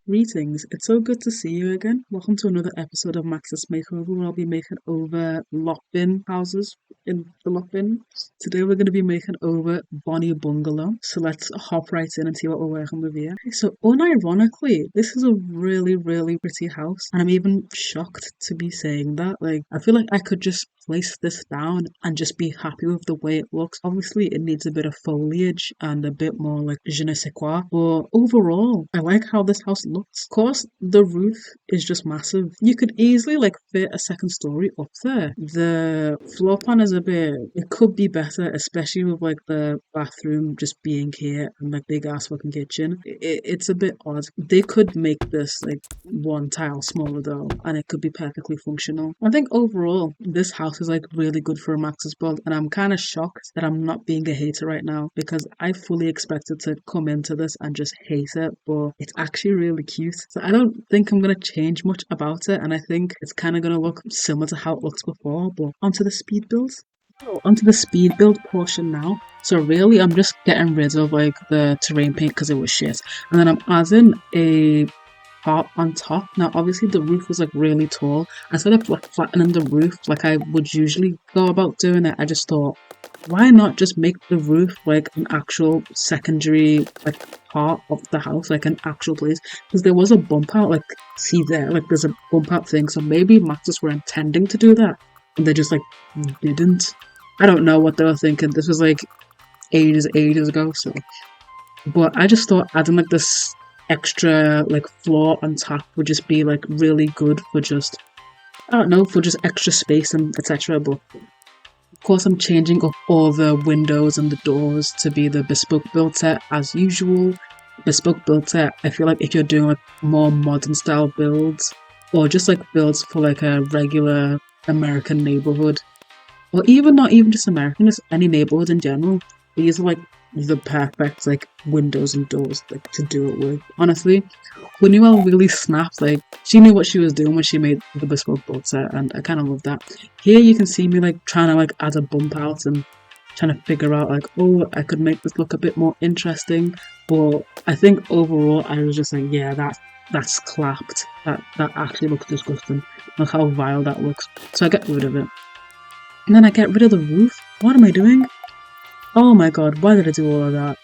Greetings, it's so good to see you again. Welcome to another episode of Maxis Makeover, where I'll be making over lock bin houses in the lock bin. Today we're going to be making over Bonny Bungalow. So let's hop right in and see what we're working with here. So unironically, this is a really pretty house, and I'm even shocked to be saying that. Like, I feel like I could just place this down and just be happy with the way it looks. Obviously, it needs a bit of foliage and a bit more like je ne sais quoi, but overall, I like how this house looks. Of course, the roof is just massive. You could easily like fit a second story up there. The floor plan is a bit, it could be better, especially with like the bathroom just being here and like big ass fucking kitchen. It's a bit odd. They could make this like one tile smaller though, and it could be perfectly functional. I think overall, this house is like really good for a Max's build, and I'm kind of shocked that I'm not being a hater right now because I fully expected to come into this and just hate it, but it's actually really cute. So I don't think I'm gonna change much about it, and I think it's kind of gonna look similar to how it looks before. But onto the speed build. So onto the speed build portion now. So really, I'm just getting rid of like the terrain paint because it was shit, and then I'm adding a part on top. Now obviously the roof was like really tall. Instead of like flattening the roof like I would usually go about doing it, I just thought, why not just make the roof like an actual secondary like part of the house, like an actual place? Because there was a bump out, like see there, like there's a bump out thing, so maybe Maxis were intending to do that and they just like didn't. I don't know what they were thinking. This was like ages ago, so but I just thought adding like this extra like floor on top would just be like really good for just, I don't know, for just extra space and etc. But of course I'm changing up all the windows and the doors to be the bespoke build set as usual. Bespoke build set, I feel like if you're doing like more modern style builds or just like builds for like a regular American neighborhood, or even not even just American, just any neighborhood in general, these are like the perfect like windows and doors like to do it with. Honestly, Winuel really snapped. Like she knew what she was doing when she made the bespoke board set, and I kind of love that. Here you can see me like trying to like add a bump out and trying to figure out like, oh, I could make this look a bit more interesting. But I think overall I was just like, yeah, that's clapped. That actually looks disgusting. Look how vile that looks. So I get rid of it. And then I get rid of the roof. What am I doing? Oh my god, why did I do all of that?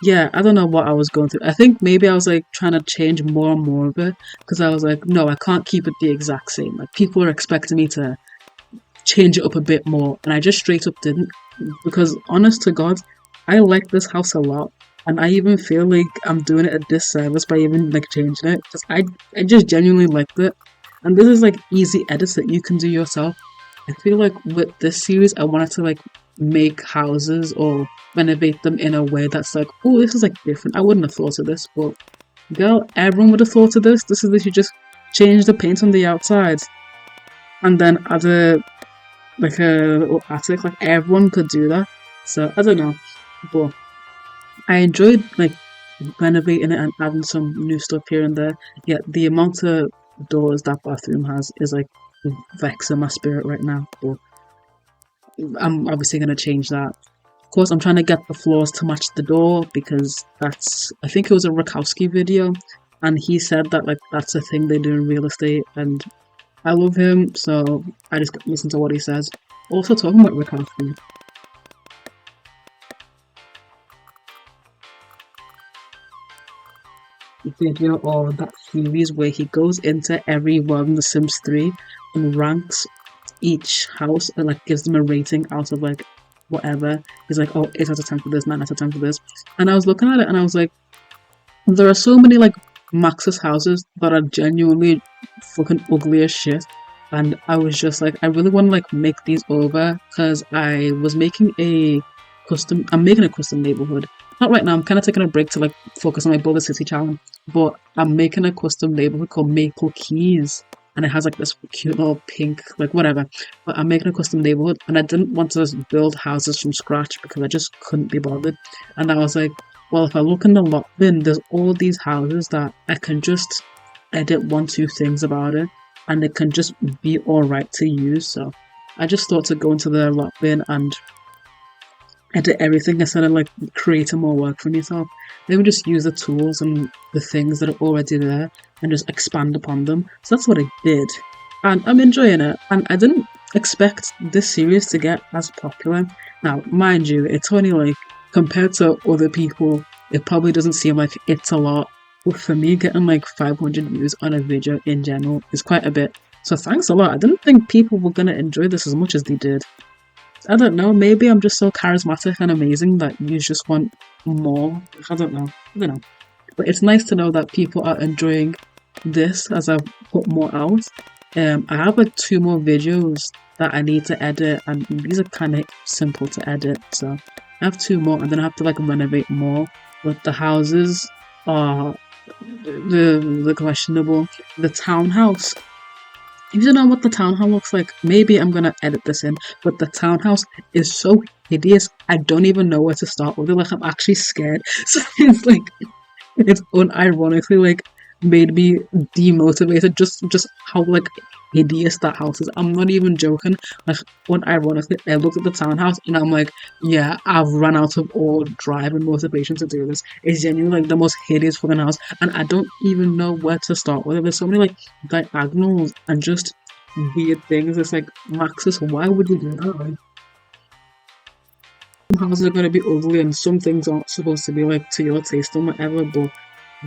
Yeah, I don't know what I was going through. I think maybe I was like trying to change more and more of it because I was like, no, I can't keep it the exact same. Like people are expecting me to change it up a bit more, and I just straight up didn't, because honest to God, I like this house a lot, and I even feel like I'm doing it a disservice by even like changing it because I just genuinely liked it, and this is like easy edits that you can do yourself. I feel like with this series, I wanted to like make houses or renovate them in a way that's like, oh, this is like different. I wouldn't have thought of this, but girl, everyone would have thought of this. This is that you just change the paint on the outside and then add a like a little attic. Like everyone could do that. So I don't know, but I enjoyed like renovating it and adding some new stuff here and there. Yet the amount of doors that bathroom has is like vexing my spirit right now, but I'm obviously going to change that. Of course, I'm trying to get the floors to match the door because that's, I think it was a Rakowski video, and he said that like that's a thing they do in real estate, and I love him, so I just listen to what he says. Also talking about Rakowski, video or that series where he goes into every one in The Sims 3 and ranks each house and like gives them a rating out of like whatever. He's like, oh, 8 out of 10 for this, 9 out of 10 for this. And I was looking at it and I was like, there are so many like Maxis houses that are genuinely fucking ugly as shit. And I was just like, I really want to like make these over because I was making I'm making a custom neighborhood. Not right now, I'm kind of taking a break to like focus on my Boulder City challenge, but I'm making a custom neighborhood called Maple Keys, and it has like this cute little pink, like whatever. But I'm making a custom neighborhood, and I didn't want to build houses from scratch because I just couldn't be bothered. And I was like, well, if I look in the lot bin, there's all these houses that I can just edit 1-2 things about it, and it can just be alright to use. So I just thought to go into the lot bin and edit everything instead of like creating more work for myself. Maybe just use the tools and the things that are already there and just expand upon them. So that's what I did. And I'm enjoying it. And I didn't expect this series to get as popular. Now, mind you, it's only like compared to other people, it probably doesn't seem like it's a lot. But for me, getting like 500 views on a video in general is quite a bit. So thanks a lot. I didn't think people were going to enjoy this as much as they did. I don't know, maybe I'm just so charismatic and amazing that you just want more. I don't know. But it's nice to know that people are enjoying this as I put more out. I have like 2 more videos that I need to edit, and these are kind of simple to edit. So I have 2 more, and then I have to like renovate more. But the houses are the questionable. The townhouse. If you don't know what the townhouse looks like, maybe I'm gonna edit this in, but the townhouse is so hideous, I don't even know where to start with it. Like, I'm actually scared. So it's like, it's unironically like made me demotivated just how like hideous that house is. I'm not even joking. Like, unironically, I looked at the townhouse and I'm like, yeah, I've run out of all drive and motivation to do this. It's genuinely like the most hideous fucking house, and I don't even know where to start with it. There's so many like diagonals and just weird things. It's like, Maxis, why would you do that? Like, some houses are gonna be ugly and some things aren't supposed to be like to your taste or whatever, but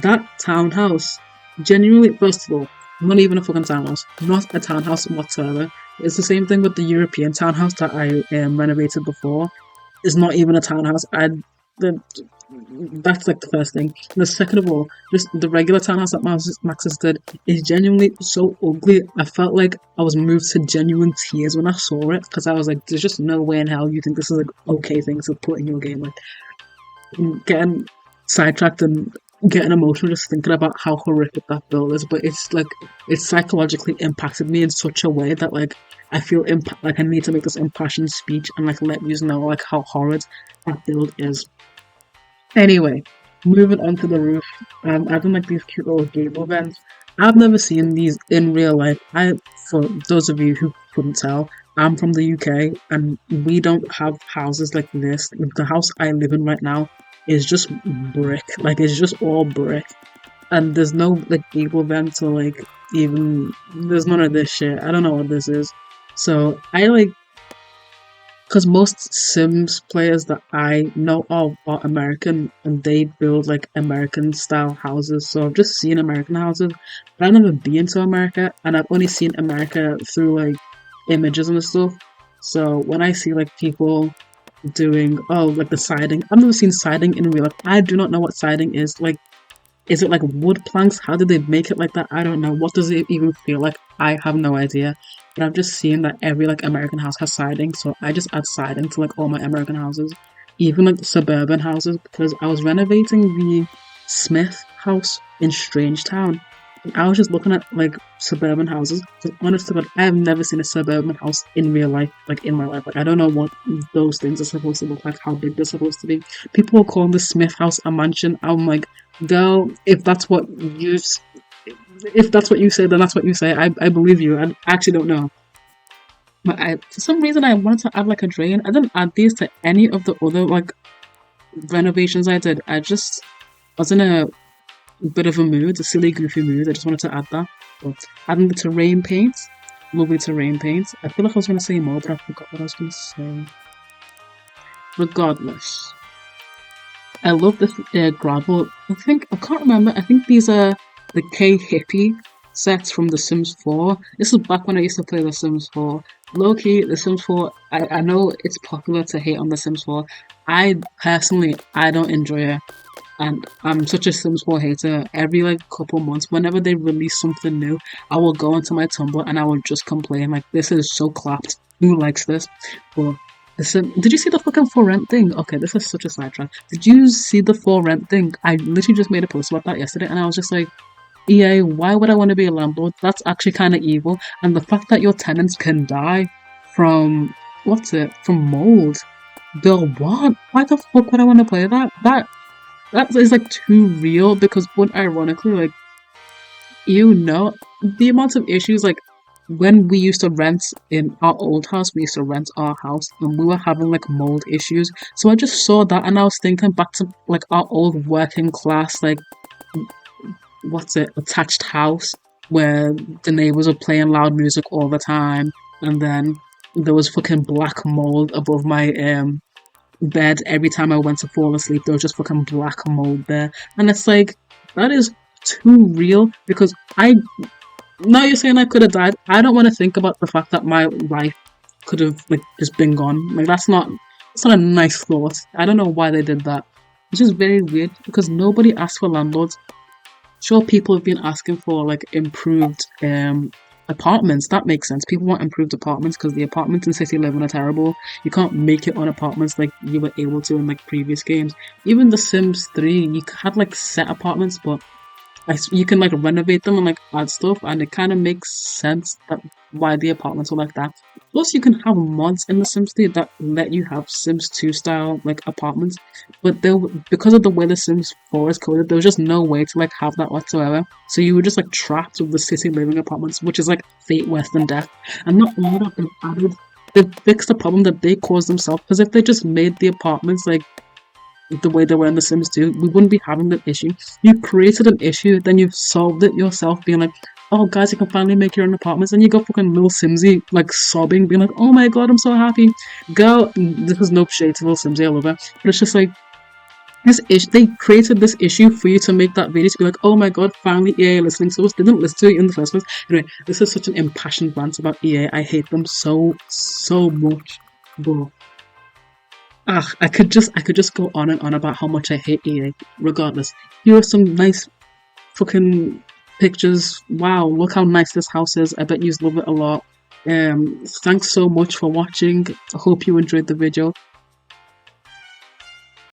that townhouse, genuinely, first of all, not even a fucking townhouse. Not a townhouse whatsoever. It's the same thing with the European townhouse that I renovated before. It's not even a townhouse. That's like the first thing. The second of all, just the regular townhouse that Maxis did is genuinely so ugly. I felt like I was moved to genuine tears when I saw it, because I was like, there's just no way in hell you think this is like okay thing to put in your game. Like, I'm getting sidetracked and getting emotional just thinking about how horrific that build is, but it's like, it's psychologically impacted me in such a way that like I feel like I need to make this impassioned speech and like let you know like how horrid that build is. Anyway, moving on to the roof. I've done like these cute little gable vents. I've never seen these in real life. For those of you who couldn't tell, I'm from the UK and we don't have houses like this. The house I live in right now is just brick. Like, it's just all brick. And there's no like gable vents or like even, there's none of this shit. I don't know what this is. So I like, because most Sims players that I know of are American and they build like American style houses. So I've just seen American houses, but I've never been to America, and I've only seen America through like images and stuff. So when I see like people doing, oh, like the siding, I've never seen siding in real life. I do not know what siding is. Like, is it like wood planks? How did they make it like that? I don't know. What does it even feel like? I have no idea. But I've just seen that every like American house has siding, so I just add siding to like all my American houses, even like suburban houses, because I was renovating the Smith house in Strangetown. And I was just looking at like suburban houses. Because honest to God, I have never seen a suburban house in real life, like in my life. Like, I don't know what those things are supposed to look like, how big they're supposed to be. People are calling the Smith house a mansion. I'm like, girl, if that's what you say, then that's what you say. I believe you. I actually don't know. But for some reason, I wanted to add like a drain. I didn't add these to any of the other like renovations I did. I was in a bit of a mood, a silly, goofy mood. I just wanted to add that. But adding the terrain paint, lovely terrain paint. I feel like I was going to say more, but I forgot what I was going to say. Regardless, I love this gravel. I can't remember. I think these are the K-Hippie sets from The Sims 4. This was back when I used to play The Sims 4. Low-key, The Sims 4, I know it's popular to hate on The Sims 4. I don't enjoy it. And I'm such a Sims 4 hater. Every like couple months, whenever they release something new, I will go into my Tumblr and I will just complain like, this is so clapped. Who likes this? But did you see the fucking for rent thing? Okay, this is such a sidetrack. Did you see the for rent thing? I literally just made a post about that yesterday and I was just like, EA, why would I want to be a landlord? That's actually kind of evil. And the fact that your tenants can die from, from mold. Girl, what? Why the fuck would I want to play that? That is like too real, because ironically, like, the amount of issues like when we used to rent in our old house, we used to rent our house and we were having like mold issues. So I just saw that and I was thinking back to like our old working class, like what's it, attached house where the neighbors were playing loud music all the time, and then there was fucking black mold above my bed every time I went to fall asleep. There was just fucking black mold there, and it's like that is too real because I now you're saying I could have died. I don't want to think about the fact that my life could have like just been gone. Like that's not a nice thought. I don't know why they did that. It's just very weird because nobody asked for landlords. Sure, people have been asking for like improved apartments. That makes sense. People want improved apartments because the apartments in city living are terrible. You can't make it on apartments like you were able to in like previous games. Even The Sims 3, you had like set apartments, but you can like renovate them and like add stuff, and it kind of makes sense that why the apartments are like that. Plus, you can have mods in the Sims 3 that let you have Sims 2 style like apartments, but because of the way the Sims 4 is coded, there was just no way to like have that whatsoever. So you were just like trapped with the city living apartments, which is like fate worse than death. And not only that, they've fixed the problem that they caused themselves. Because if they just made the apartments like the way they were in The Sims 2, we wouldn't be having that issue. You created an issue, then you've solved it yourself, being like, oh guys, you can finally make your own apartments, and you got fucking little Simsy like sobbing, being like, oh my god, I'm so happy. Girl, this is no shade to little Simsy, I love her. But it's just like this issue, they created this issue for you to make that video to be like, oh my god, finally EA are listening to us. They didn't listen to it in the first place. Anyway, this is such an impassioned rant about EA. I hate them so much. But I could just go on and on about how much I hate EA. Regardless, here are some nice fucking pictures. Wow, look how nice this house is. I bet you love it a lot. Thanks so much for watching. I hope you enjoyed the video.